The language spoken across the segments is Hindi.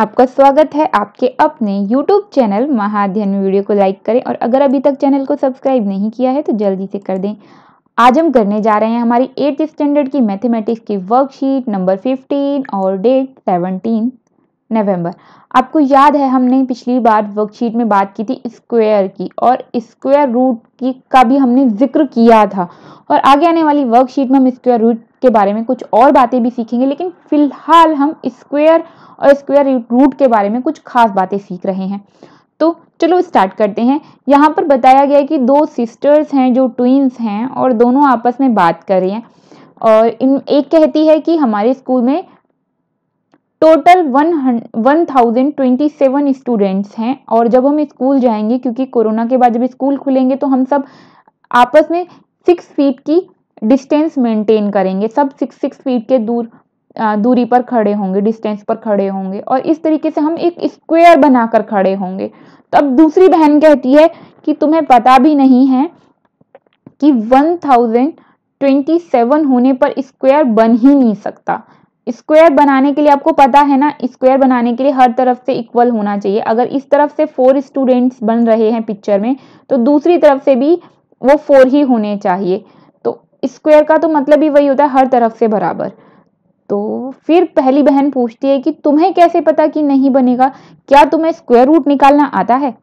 आपका स्वागत है आपके अपने YouTube चैनल महाअध्ययन में। वीडियो को लाइक करें और अगर अभी तक चैनल को सब्सक्राइब नहीं किया है तो जल्दी से कर दें। आज हम करने जा रहे हैं हमारी 8th स्टैंडर्ड की मैथमेटिक्स की वर्कशीट नंबर 15 और डेट 17 नवंबर। आपको याद है हमने पिछली बार वर्कशीट में बात की थी स्क्वायर की और स्क्वायर रूट की का भी हमने जिक्र किया था, और आगे आने वाली वर्कशीट में हम स्क्वायर रूट के बारे में कुछ और बातें भी सीखेंगे, लेकिन फिलहाल हम स्क्वायर और स्क्वायर रूट के बारे में कुछ खास बातें सीख रहे हैं। तो चलो स्टार्ट करते हैं। यहाँ पर बताया गया है कि दो सिस्टर्स हैं जो ट्विंस हैं और दोनों आपस में बात कर रही हैं, और एक कहती है कि हमारे स्कूल में टोटल 1027 स्टूडेंट्स हैं और जब हम स्कूल जाएंगे, क्योंकि कोरोना के बाद जब स्कूल खुलेंगे तो हम सब आपस में 6 फीट की डिस्टेंस मेंटेन करेंगे। सब 6 फीट के दूरी पर खड़े होंगे, डिस्टेंस पर खड़े होंगे, और इस तरीके से हम एक स्क्वायर बनाकर खड़े होंगे। तब दूसरी बहन कहती है कि तुम्हें पता भी नहीं है कि 1027 होने पर स्क्वायर बन ही नहीं सकता। स्क्वायर बनाने के लिए आपको पता है ना, स्क्वायर बनाने के लिए हर तरफ से इक्वल होना चाहिए। अगर इस तरफ से 4 स्टूडेंट्स बन रहे हैं पिक्चर में, तो दूसरी तरफ से भी वो 4 ही होने चाहिए। तो स्क्वायर का तो मतलब ही वही होता है, हर तरफ से बराबर। तो फिर पहली बहन पूछती है कि तुम्हें कैसे पता कि नहीं बनेगा, क्या तुम्हें स्क्वायर रूट निकालना आता है?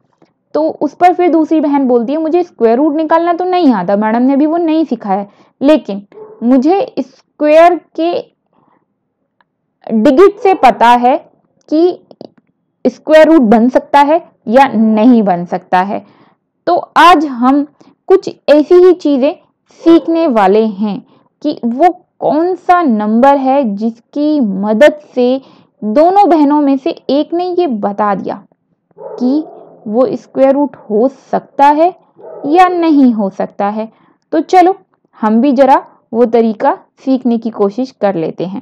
तो उस पर फिर दूसरी बहन बोलती है, मुझे स्क्वायर रूट निकालना तो नहीं आता, मैडम ने भी वो नहीं सिखाया, लेकिन मुझे स्क्वायर के डिजिट से पता है कि स्क्वायर रूट बन सकता है या नहीं बन सकता है। तो आज हम कुछ ऐसी ही चीजें सीखने वाले हैं कि वो कौन सा नंबर है जिसकी मदद से दोनों बहनों में से एक ने ये बता दिया कि वो स्क्वायर रूट हो सकता है या नहीं हो सकता है। तो चलो हम भी जरा वो तरीका सीखने की कोशिश कर लेते हैं।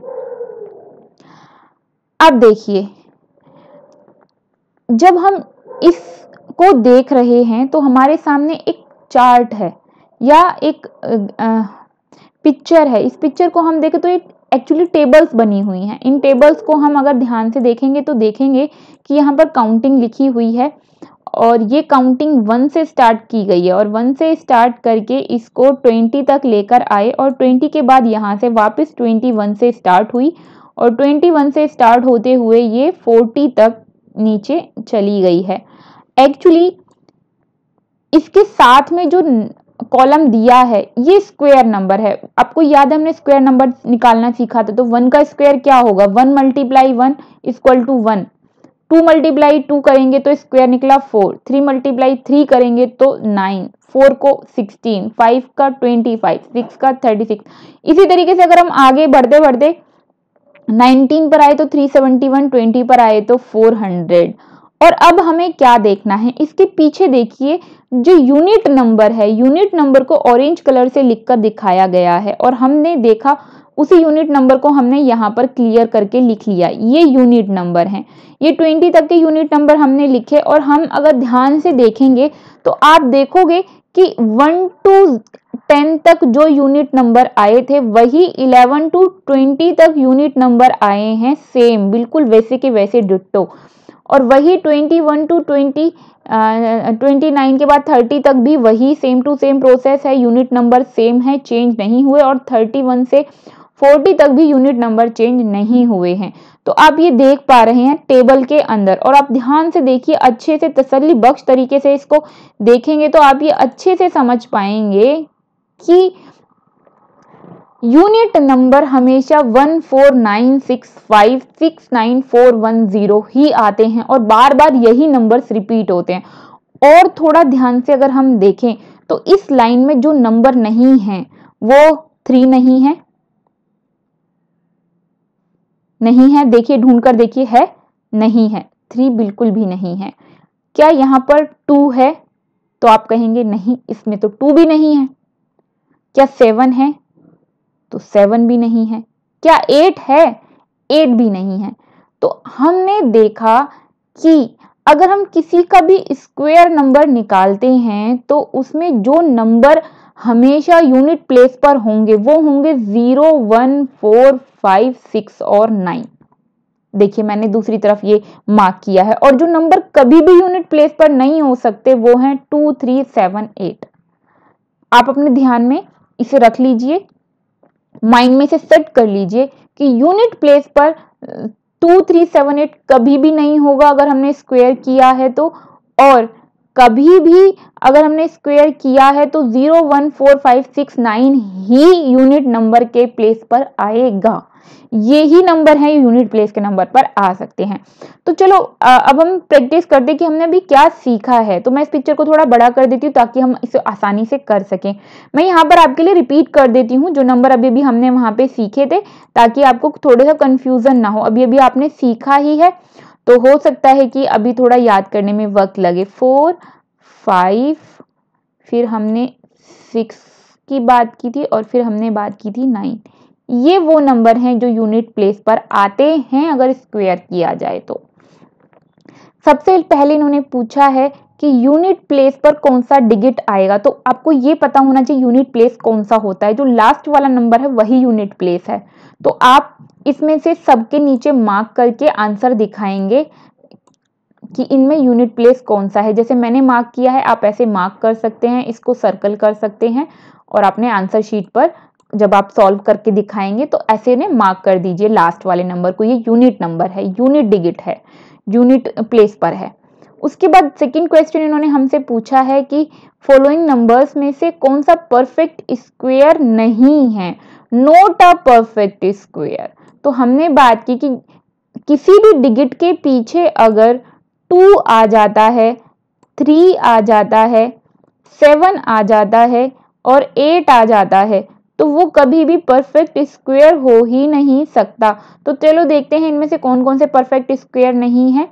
अब देखिए, जब हम इसको देख रहे हैं तो हमारे सामने एक चार्ट है या एक पिक्चर है। इस पिक्चर को हम देखें तो एक एक्चुअली टेबल्स बनी हुई हैं। इन टेबल्स को हम अगर ध्यान से देखेंगे तो देखेंगे कि यहाँ पर काउंटिंग लिखी हुई है, और ये काउंटिंग 1 से स्टार्ट की गई है, और 1 से स्टार्ट करके इसको 20 तक लेकर आए, और 20 के बाद यहाँ से वापस 21 से स्टार्ट हुई, और 21 से स्टार्ट होते हुए ये 40 तक नीचे चली गई है। एक्चुअली इसके साथ में जो कॉलम दिया है ये स्क्वायर नंबर है। आपको याद है हमने स्क्वायर नंबर निकालना सीखा था, तो 1 का स्क्वायर क्या होगा, 1 × 1 इक्वल टू 1। 2 × 2 करेंगे तो स्क्वायर निकला 4। 3 × 3 करेंगे तो 9, 4 को 16, 5 का 25, 6 का 36। इसी तरीके से अगर हम आगे बढ़ते बढ़ते 19 पर आए तो 371, 20 पर आए तो 400। और अब हमें क्या देखना है, इसके पीछे देखिए जो यूनिट नंबर है, यूनिट नंबर को ऑरेंज कलर से लिखकर दिखाया गया है, और हमने देखा उसी यूनिट नंबर को हमने यहाँ पर क्लियर करके लिख लिया। ये यूनिट नंबर हैं, ये 20 तक के यूनिट नंबर हमने लिखे, और हम अगर ध्यान से देखेंगे तो आप देखोगे कि 1 to 10 तक जो यूनिट नंबर आए थे वही 11 to 20 तक यूनिट नंबर आए हैं, सेम बिल्कुल वैसे के वैसे डिट्टो। और वही 21 to 29 के बाद 30 तक भी वही सेम टू सेम प्रोसेस है, यूनिट नंबर सेम है, चेंज नहीं हुए, और 31 से 40 तक भी यूनिट नंबर चेंज नहीं हुए हैं। तो आप ये देख पा रहे हैं टेबल के अंदर, और आप ध्यान से देखिए, अच्छे से तसल्ली बख्श तरीके से इसको देखेंगे तो आप ये अच्छे से समझ पाएंगे कि यूनिट नंबर हमेशा 14965 69410 ही आते हैं, और बार बार यही नंबर्स रिपीट होते हैं। और थोड़ा ध्यान से अगर हम देखें तो इस लाइन में जो नंबर नहीं है वो 3 नहीं है, नहीं है, देखिए ढूंढ कर देखिए, है नहीं है, 3 बिल्कुल भी नहीं है। क्या यहाँ पर 2 है? तो आप कहेंगे नहीं, इसमें तो 2 भी नहीं है। क्या 7 है? तो 7 भी नहीं है। क्या 8 है? 8 भी नहीं है। तो हमने देखा कि अगर हम किसी का भी स्क्वायर नंबर निकालते हैं तो उसमें जो नंबर हमेशा यूनिट प्लेस पर होंगे वो होंगे 0, 1, 4, 5, 6 और 9। देखिए मैंने दूसरी तरफ ये मार्क किया है। और जो नंबर कभी भी यूनिट प्लेस पर नहीं हो सकते वो हैं 2, 3, 7, 8। आप अपने ध्यान में इसे रख लीजिए, माइंड में से सेट कर लीजिए कि यूनिट प्लेस पर 2, 3, 7, 8 कभी भी नहीं होगा अगर हमने स्क्वायर किया है तो, और कभी भी अगर हमने स्क्वायर किया है तो 0, 1, 4, 5, 6, 9 ही यूनिट नंबर के प्लेस पर आएगा। ये ही नंबर है यूनिट प्लेस के नंबर पर आ सकते हैं। तो चलो अब हम प्रैक्टिस करते हैं कि हमने अभी क्या सीखा है। तो मैं इस पिक्चर को थोड़ा बड़ा कर देती हूँ ताकि हम इसे आसानी से कर सकें। मैं यहाँ पर आपके लिए रिपीट कर देती हूँ जो नंबर अभी भी हमने वहां पे सीखे थे, ताकि आपको थोड़ा सा कंफ्यूजन ना हो। अभी अभी आपने सीखा ही है तो हो सकता है कि अभी थोड़ा याद करने में वक्त लगे। 4, 5, फिर हमने 6 की बात की थी और फिर हमने बात की थी 9। ये वो नंबर हैं जो यूनिट प्लेस पर आते हैं अगर स्क्वायर किया जाए तो। सबसे पहले इन्होंने पूछा है कि यूनिट प्लेस पर कौन सा डिजिट आएगा। तो आपको ये पता होना चाहिए यूनिट प्लेस कौन सा होता है। जो लास्ट वाला नंबर है वही यूनिट प्लेस है। तो आप इसमें से सबके नीचे मार्क करके आंसर दिखाएंगे कि इनमें यूनिट प्लेस कौन सा है। जैसे मैंने मार्क किया है, आप ऐसे मार्क कर सकते हैं, इसको सर्कल कर सकते हैं और अपने आंसर शीट पर जब आप सॉल्व करके दिखाएंगे तो ऐसे ने मार्क कर दीजिए लास्ट वाले नंबर को। ये यूनिट नंबर है, यूनिट डिजिट है, यूनिट प्लेस पर है। उसके बाद सेकंड क्वेश्चन इन्होंने हमसे पूछा है कि फॉलोइंग नंबर्स में से कौन सा परफेक्ट स्क्वायर नहीं है, नॉट अ परफेक्ट स्क्वायर। तो हमने बात की कि किसी भी डिजिट के पीछे अगर 2 आ जाता है, 3 आ जाता है, 7 आ जाता है और 8 आ जाता है तो वो कभी भी परफेक्ट स्क्वायर हो ही नहीं सकता। तो चलो देखते हैं इनमें से कौन कौन से परफेक्ट स्क्वायर नहीं है।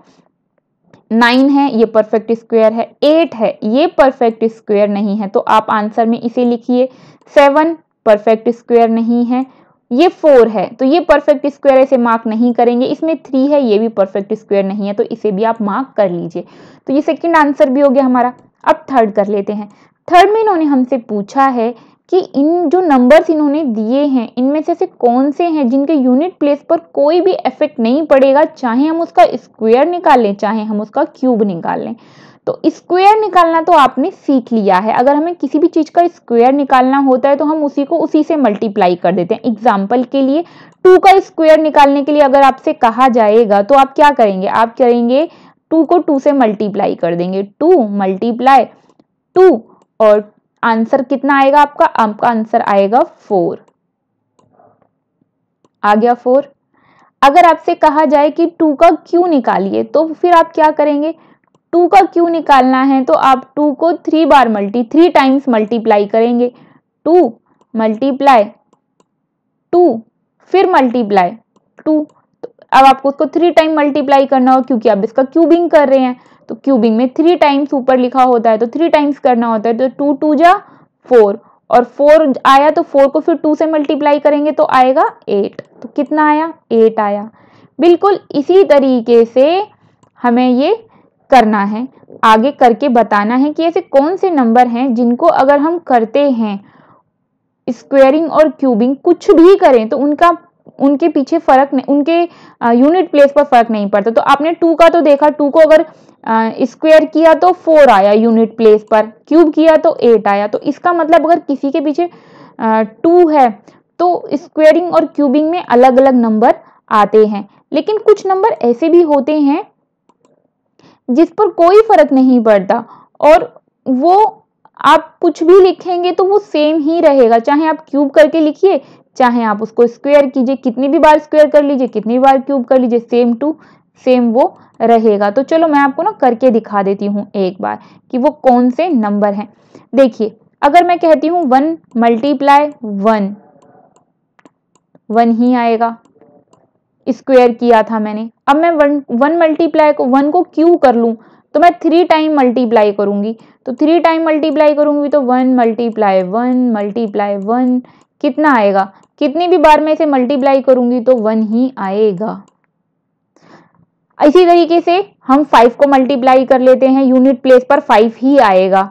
9 है, ये परफेक्ट स्क्वायर है। 8 है, ये परफेक्ट स्क्वायर नहीं है, तो आप आंसर में इसे लिखिए। 7 परफेक्ट स्क्वायर नहीं है। ये 4 है तो ये परफेक्ट स्क्वायर ऐसे मार्क नहीं करेंगे। इसमें 3 है, ये भी परफेक्ट स्क्वायर नहीं है, तो इसे भी आप मार्क कर लीजिए। तो ये सेकंड आंसर भी हो गया हमारा। अब थर्ड कर लेते हैं। थर्ड में इन्होंने हमसे पूछा है कि इन जो नंबर्स इन्होंने दिए हैं इनमें से कौन से हैं जिनके यूनिट प्लेस पर कोई भी इफेक्ट नहीं पड़ेगा, चाहे हम उसका स्क्वायर निकाल लें चाहे हम उसका क्यूब निकाल लें। तो स्क्वायर निकालना तो आपने सीख लिया है। अगर हमें किसी भी चीज का स्क्वायर निकालना होता है तो हम उसी को उसी से मल्टीप्लाई कर देते हैं। एग्जाम्पल के लिए 2 का स्क्वायर निकालने के लिए अगर आपसे कहा जाएगा तो आप क्या करेंगे, आप करेंगे 2 को 2 से मल्टीप्लाई कर देंगे। 2 मल्टीप्लाई 2 और आंसर कितना आएगा आपका आंसर आएगा 4। आ गया 4। अगर आपसे कहा जाए कि 2 का क्यू निकालिए तो फिर आप क्या करेंगे, 2 का क्यू निकालना है तो आप 2 को 3 टाइम्स मल्टीप्लाई करेंगे। 2 मल्टीप्लाई 2 फिर मल्टीप्लाई 2। तो अब आपको उसको 3 टाइम मल्टीप्लाई करना हो क्योंकि आप इसका क्यूबिंग कर रहे हैं। तो क्यूबिंग में 3 टाइम्स ऊपर लिखा होता है तो 3 टाइम्स करना होता है। तो 2 2 जा 4 और 4 आया तो 4 को फिर 2 से मल्टीप्लाई करेंगे तो आएगा 8। तो कितना आया, 8 आया। बिल्कुल इसी तरीके से हमें ये करना है, आगे करके बताना है कि ऐसे कौन से नंबर हैं जिनको अगर हम करते हैं स्क्वायरिंग और क्यूबिंग कुछ भी करें तो उनके पीछे फर्क नहीं, उनके यूनिट प्लेस पर फर्क नहीं पड़ता। तो आपने 2 का तो देखा, 2 को अगर स्क्वायर किया तो 4 आया यूनिट प्लेस पर, क्यूब किया तो 8 आया। तो इसका मतलब अगर किसी के पीछे 2 है तो स्क्वायरिंग और क्यूबिंग में अलग अलग नंबर आते हैं। लेकिन कुछ नंबर ऐसे भी होते हैं जिस पर कोई फर्क नहीं पड़ता और वो आप कुछ भी लिखेंगे तो वो सेम ही रहेगा, चाहे आप क्यूब करके लिखिए चाहे आप उसको स्क्वायर कीजिए, कितनी भी बार स्क्वायर कर लीजिए, कितनी बार क्यूब कर लीजिए, सेम टू सेम वो रहेगा। तो चलो मैं आपको ना करके दिखा देती हूँ एक बार कि वो कौन से नंबर हैं। देखिए अगर मैं कहती हूँ 1 मल्टीप्लाई 1, 1 ही आएगा, स्क्वायर किया था मैंने। अब मैं 1 मल्टीप्लाई को 1 को क्यू कर लूं तो मैं 3 टाइम मल्टीप्लाई करूंगी। तो 3 टाइम मल्टीप्लाई करूंगी तो 1 मल्टीप्लाई 1 मल्टीप्लाई 1 कितना आएगा, कितनी भी बार मैं इसे मल्टीप्लाई करूंगी तो 1 ही आएगा। इसी तरीके से हम 5 को मल्टीप्लाई कर लेते हैं, यूनिट प्लेस पर 5 ही आएगा।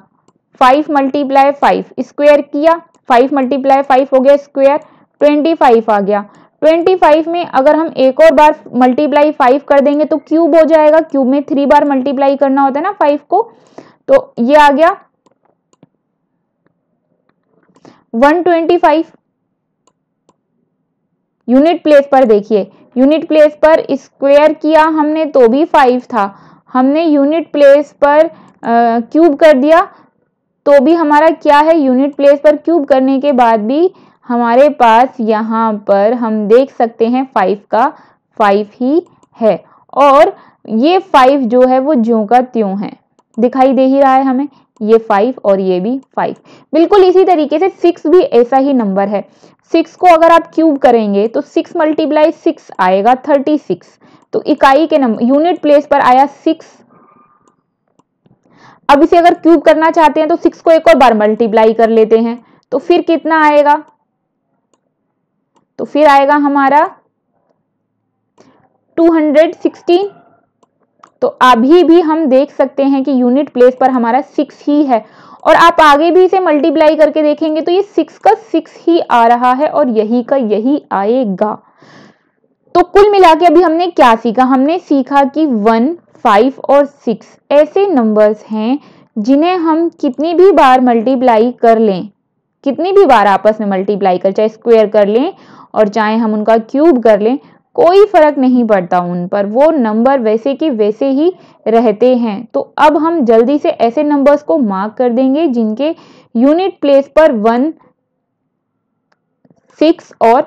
5 मल्टीप्लाई 5 स्क्वायर किया, 5 मल्टीप्लाई 5 हो गया स्क्वायर, 25 आ गया। 25 में अगर हम एक और बार मल्टीप्लाई 5 कर देंगे तो क्यूब हो जाएगा। क्यूब में 3 बार मल्टीप्लाई करना होता है ना 5 को, तो ये आ गया 125। यूनिट प्लेस पर देखिए, यूनिट प्लेस पर स्क्वायर किया हमने तो भी 5 था, हमने यूनिट प्लेस पर क्यूब कर दिया तो भी हमारा क्या है, यूनिट प्लेस पर क्यूब करने के बाद भी हमारे पास यहाँ पर हम देख सकते हैं 5 का 5 ही है, और ये 5 जो है वो ज्यों का त्यों है, दिखाई दे ही रहा है हमें, ये 5 और ये भी 5। बिल्कुल इसी तरीके से 6 भी ऐसा ही नंबर है। 6 को अगर आप क्यूब करेंगे तो 6 मल्टीप्लाई 6 आएगा 36। तो इकाई के नंबर यूनिट प्लेस पर आया 6। अब इसे अगर क्यूब करना चाहते हैं तो 6 को एक और बार मल्टीप्लाई कर लेते हैं, तो फिर कितना आएगा, तो फिर आएगा हमारा 216। तो अभी भी हम देख सकते हैं कि यूनिट प्लेस पर हमारा 6 ही है, और आप आगे भी इसे मल्टीप्लाई करके देखेंगे तो ये 6 का 6 ही आ रहा है और यही का यही आएगा। तो कुल मिला के अभी हमने क्या सीखा, हमने सीखा कि 1, 5 और 6 ऐसे नंबर्स हैं जिन्हें हम कितनी भी बार मल्टीप्लाई कर लें, कितनी भी बार आपस में मल्टीप्लाई कर, चाहे स्क्वायर कर लें और चाहे हम उनका क्यूब कर लें, कोई फर्क नहीं पड़ता उन पर, वो नंबर वैसे के वैसे ही रहते हैं। तो अब हम जल्दी से ऐसे नंबर्स को मार्क कर देंगे जिनके यूनिट प्लेस पर 1, 6 और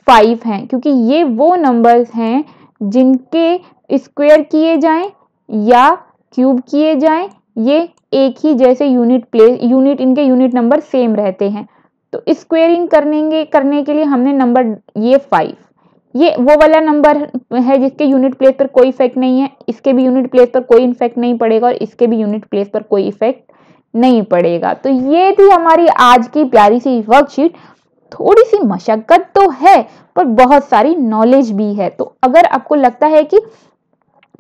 5 हैं, क्योंकि ये वो नंबर्स हैं जिनके स्क्वायर किए जाएं या क्यूब किए जाएं, ये एक ही जैसे यूनिट इनके यूनिट नंबर सेम रहते हैं। तो स्क्वायरिंग करने के लिए हमने नंबर ये 5, ये वो वाला नंबर है जिसके यूनिट प्लेस पर कोई इफेक्ट नहीं है, इसके भी यूनिट प्लेस पर कोई इफेक्ट नहीं पड़ेगा और इसके भी यूनिट प्लेस पर कोई इफेक्ट नहीं पड़ेगा। तो ये थी हमारी आज की प्यारी सी वर्कशीट। थोड़ी सी मशक्कत तो है पर बहुत सारी नॉलेज भी है। तो अगर आपको लगता है कि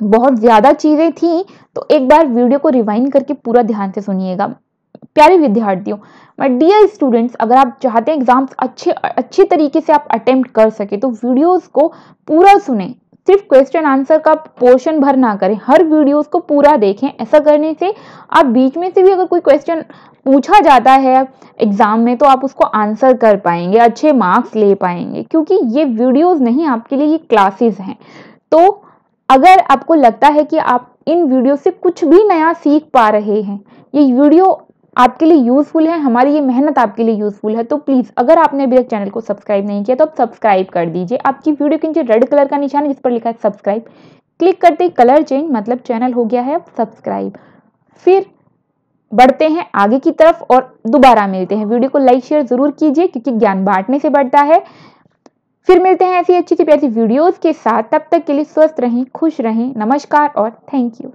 बहुत ज्यादा चीजें थी तो एक बार वीडियो को रिवाइंड करके पूरा ध्यान से सुनिएगा। प्यारे विद्यार्थियों, माय डियर स्टूडेंट्स, अगर आप चाहते हैं एग्जाम्स अच्छे तरीके से आप अटेम्प्ट कर सके तो वीडियोस को पूरा सुने, सिर्फ क्वेश्चन आंसर का पोर्शन भर ना करें, हर वीडियोस को पूरा देखें। ऐसा करने से आप बीच में से भी अगर कोई क्वेश्चन पूछा जाता है एग्जाम में तो आप उसको आंसर कर पाएंगे, अच्छे मार्क्स ले पाएंगे, क्योंकि ये वीडियोस नहीं आपके लिए, ये क्लासेस हैं। तो अगर आपको लगता है कि आप इन वीडियो से कुछ भी नया सीख पा रहे हैं, ये वीडियो आपके लिए यूजफुल है, हमारी ये मेहनत आपके लिए यूजफुल है, तो प्लीज अगर आपने अभी तक चैनल को सब्सक्राइब नहीं किया तो आप सब्सक्राइब कर दीजिए। आपकी वीडियो के नीचे रेड कलर का निशान है जिस पर लिखा है सब्सक्राइब, क्लिक करते ही कलर चेंज, मतलब चैनल हो गया है अब सब्सक्राइब। फिर बढ़ते हैं आगे की तरफ और दोबारा मिलते हैं। वीडियो को लाइक शेयर जरूर कीजिए क्योंकि ज्ञान बांटने से बढ़ता है। फिर मिलते हैं ऐसी अच्छी सी प्यारी वीडियोस के साथ, तब तक के लिए स्वस्थ रहें, खुश रहें। नमस्कार और थैंक यू।